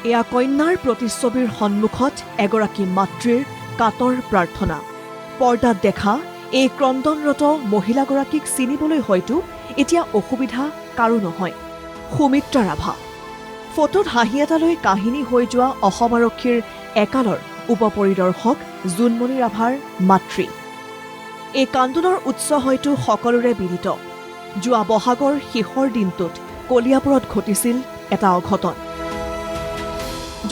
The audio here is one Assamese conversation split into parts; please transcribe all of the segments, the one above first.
এয়া কন্যাৰ প্ৰতিচ্ছবিৰ সন্মুখত এগৰাকী মাতৃৰ কাতৰ প্ৰাৰ্থনা। পৰ্দাত দেখা এই ক্ৰন্দনৰত মহিলাগৰাকীক চিনিবলৈ হয়তো এতিয়া অসুবিধা কাৰো নহয়। সুমিত্ৰা ৰাভা। ফটোত হাঁহি এটালৈ কাহিনী হৈ যোৱা অসম আৰক্ষীৰ একালৰ উপপৰিদৰ্শক জোনমণি ৰাভাৰ মাতৃ। এই কান্দোনৰ উৎস হয়তো সকলোৰে বিদিত। যোৱা বহাগৰ শেষৰ দিনটোত কলিয়াপুৰত ঘটিছিল এটা অঘটন।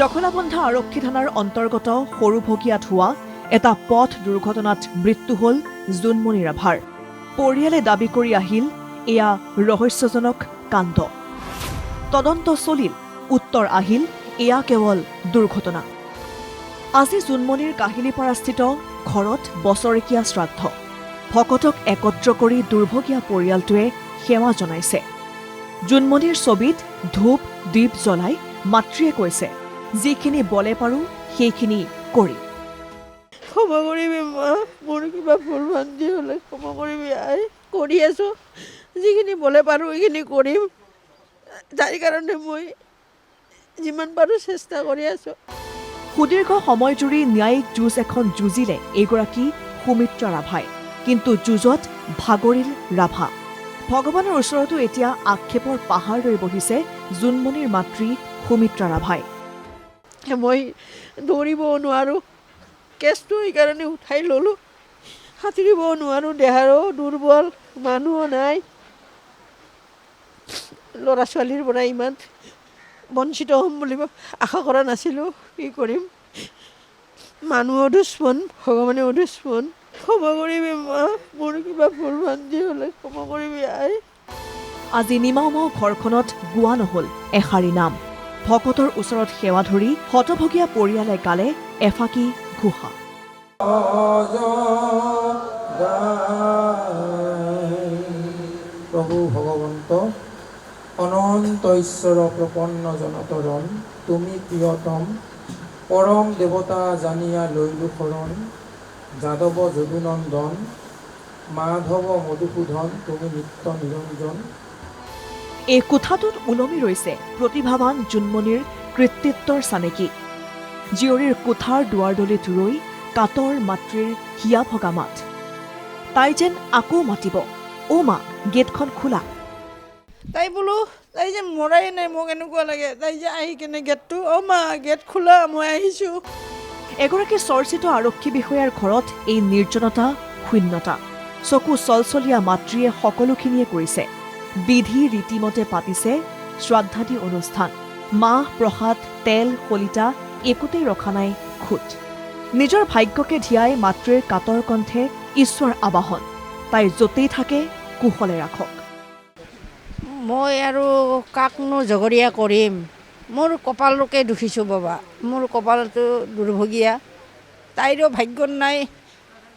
জখলাবন্ধা আৰক্ষী থানাৰ অন্তৰ্গত সৰুভগীয়াত হোৱা এটা পথ দুৰ্ঘটনাত মৃত্যু হ'ল জোনমণি ৰাভাৰ। পৰিয়ালে দাবী কৰি আহিল এয়া ৰহস্যজনক কাণ্ড। তদন্ত চলিল, উত্তৰ আহিল এয়া কেৱল দুৰ্ঘটনা। আজি জোনমণিৰ কাহিলীপাৰাস্থিত ঘৰত বছৰেকীয়া শ্ৰাদ্ধ। ভকতক একত্ৰ কৰি দুৰ্ভগীয়া পৰিয়ালটোৱে সেৱা জনাইছে। জোনমণিৰ ছবিত ধূপ দীপ জ্বলাই মাতৃয়ে কৈছে, যিখিনি বলে পাৰোঁ সেইখিনি কৰিম। ক্ষমা কৰিবি মা, মোৰ কিবা ভুল ভ্ৰান্তি হ'লে ক্ষমা কৰিবি আই। কৰি আছোঁ, যিখিনি বলে পাৰোঁ সেইখিনি কৰিম। তাৰ কাৰণে মই যিমান পাৰোঁ চেষ্টা কৰি আছোঁ। সুদীৰ্ঘ সময় জুৰি ন্যায়িক যুঁজ এখন যুঁজিলে এইগৰাকী সুমিত্ৰা ৰাভাই। কিন্তু যুঁজত ভাগৰিল ৰাভা। ভগৱানৰ ওচৰতো এতিয়া আক্ষেপৰ পাহাৰ লৈ বহিছে জোনমণিৰ মাতৃ সুমিত্ৰা ৰাভাই। মই দৌৰিবও নোৱাৰোঁ, কেছটো সেইকাৰণে উঠাই ল'লোঁ। সাঁতুৰিবও নোৱাৰোঁ, দেহাৰো দুৰ্বল, মানুহো নাই। ল'ৰা ছোৱালীৰ পৰা ইমান বঞ্চিত হ'ম বুলি আশা কৰা নাছিলোঁ। কি কৰিম, মানুহো দুশ্মন, ভগৱানেও দুশ্মন। ক্ষমা কৰিবি মা, মোৰ কিবা ভুল ভ্ৰান্তি হ'লে ক্ষমা কৰিবি আই। আজি নিমাওমাও ঘৰখনত গোৱা নহ'ল এষাৰি নাম। ভকতৰ ওচৰত সেৱা ধৰি হতভগীয়া পৰিয়ালে গালে এফাকি ঘোষা। প্ৰভু ভগৱন্ত অনন্ত ঈশ্বৰ প্ৰপন্ন জনতৰণ, তুমি প্ৰিয়তম পৰম দেৱতা জানিয়া লৈলো শৰণ। যাদৱ যদুনন্দন মাধৱ মধুসূধন, তুমি নিত্য নিৰঞ্জন। এই কোঠাটোত ওলমি ৰৈছে প্ৰতিভাৱান জোনমণিৰ কৃতিত্বৰ চানেকি। জীয়ৰীৰ কোঠাৰ দুৱাৰদলিত ৰৈ কাতৰ মাতৃৰ হিয়া ভগা মাত। তাই যেন আকৌ মাতিব, অ' মা গেটখন খোলা। তাই বোলো, তাই যে মৰাই নাই, মোক এনেকুৱা লাগে। তাই যে আহি কেনে গেটটো, অ' মা গেট খোলা, মই আহিছোঁ। এগৰাকী চৰ্চিত আৰক্ষী বিষয়াৰ ঘৰত এই নিৰ্জনতা, শূন্যতা। চকু চলচলীয়া মাতৃয়ে সকলোখিনিয়ে কৰিছে। বিধি ৰীতিমতে পাতিছে শ্ৰাদ্ধাদি অনুষ্ঠান। মাহ প্ৰসাদ তেল শলিতা একোতেই ৰখা নাই খুট। নিজৰ ভাগ্যকে ধিয়াই মাতৃৰ কাতৰ কণ্ঠে ঈশ্বৰ আবাহন, তাই য'তেই থাকে কুশলে ৰাখক। মই আৰু কাকনো জগৰীয়া কৰিম। মোৰ কপালকে দুখিছোঁ বাবা, মোৰ কপালটো দুৰ্ভগীয়া। তাইৰো ভাগ্যত নাই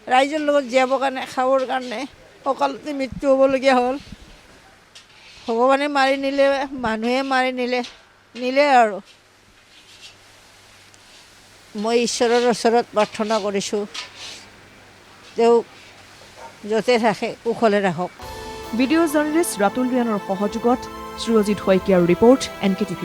ৰাইজৰ লগত জীয়াবৰ কাৰণে, খাবৰ কাৰণে। অকালতে মৃত্যু হ'বলগীয়া হ'ল। ভগৱানে মাৰি নিলে, মানুহে মাৰি নিলে আৰু। মই ঈশ্বৰৰ ওচৰত প্ৰাৰ্থনা কৰিছোঁ, তেওঁক য'তে থাকে কুশলে ৰাখক। ভিডিঅ' জাৰ্নেলিষ্ট ৰাতুল ৰিয়ানৰ সহযোগত সুৰজিৎ শইকীয়াৰ ৰিপৰ্ট NKTV+।